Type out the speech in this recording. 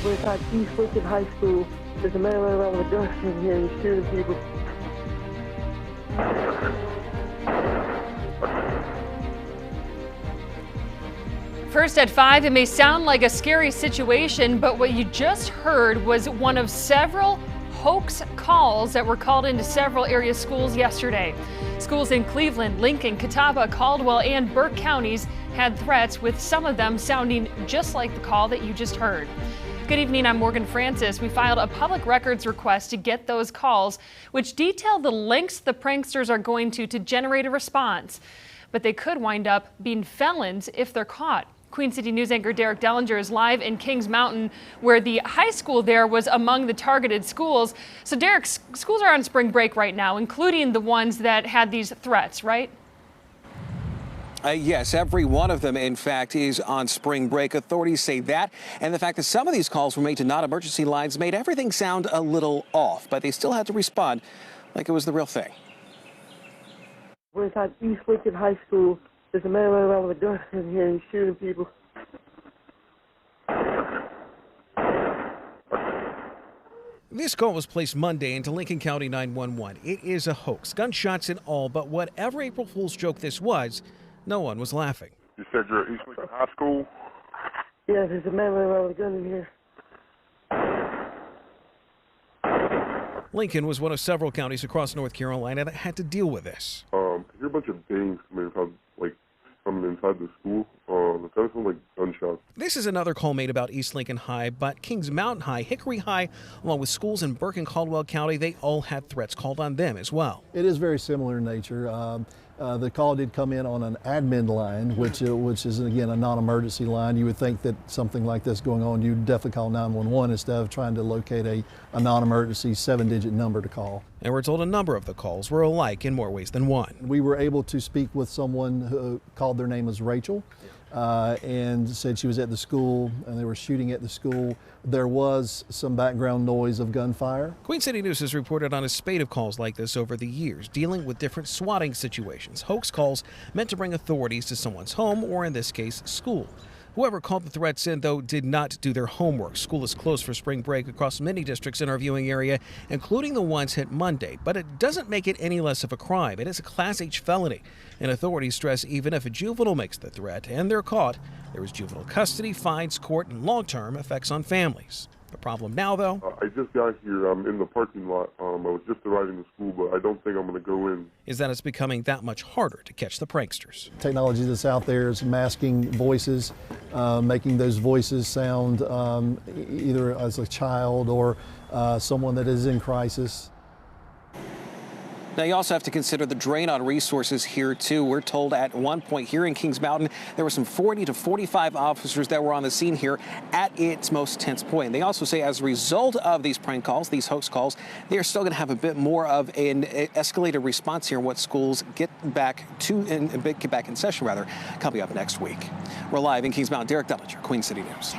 We're at East Lincoln High School. There's a man running around with a gun in here. He's shooting people. First at 5, it may sound like a scary situation, but what you just heard was one of several hoax calls that were called into several area schools yesterday. Schools in Cleveland, Lincoln, Catawba, Caldwell, and Burke counties had threats, with some of them sounding just like the call that you just heard. Good evening, I'm Morgan Francis. We filed a public records request to get those calls, which detail the lengths the pranksters are going to generate a response. But they could wind up being felons if they're caught. Queen City News anchor Derek Dellinger is live in Kings Mountain, where the high school there was among the targeted schools. So Derek, schools are on spring break right now, including the ones that had these threats, right? Yes, every one of them, in fact, is on spring break. Authorities say that, and the fact that some of these calls were made to non-emergency lines made everything sound a little off, but they still had to respond like it was the real thing. We're at East Lincoln High School. There's a man running around with a gun in here. He's shooting people. This call was placed Monday into Lincoln County 911. It is a hoax, gunshots and all, but whatever April Fool's joke this was, no one was laughing. You said you're at East Lincoln High School? Yeah, there's a man running around with a gun in here. Lincoln was one of several counties across North Carolina that had to deal with this. I hear a bunch of bangs coming inside the school. It kind of sounds like gunshots. This is another call made about East Lincoln High, but Kings Mountain High, Hickory High, along with schools in Burke and Caldwell County, they all had threats called on them as well. It is very similar in nature. The call did come in on an admin line, which is, again, a non-emergency line. You would think that something like this going on, you'd definitely call 911 instead of trying to locate a non-emergency 7-digit number to call. And we're told a number of the calls were alike in more ways than one. We were able to speak with someone who called, their name was Rachel, and said she was at the school and they were shooting at the school. There was some background noise of gunfire. Queen City News has reported on a spate of calls like this over the years, dealing with different swatting situations, hoax calls meant to bring authorities to someone's home, or in this case, school. Whoever called the threats in, though, did not do their homework. School is closed for spring break across many districts in our viewing area, including the ones hit Monday. But it doesn't make it any less of a crime. It is a Class H felony. And authorities stress even if a juvenile makes the threat and they're caught, there is juvenile custody, fines, court, and long-term effects on families. The problem now, though? I just got here. I'm in the parking lot. I was just arriving to school, but I don't think I'm going to go in. Is that it's becoming that much harder to catch the pranksters. Technology that's out there is masking voices, making those voices sound either as a child or someone that is in crisis. Now, you also have to consider the drain on resources here, too. We're told at one point here in Kings Mountain, there were some 40 to 45 officers that were on the scene here at its most tense point. They also say as a result of these prank calls, these hoax calls, they are still going to have a bit more of an escalated response here once schools get back in session, coming up next week. We're live in Kings Mountain. Derek Dellinger, Queen City News.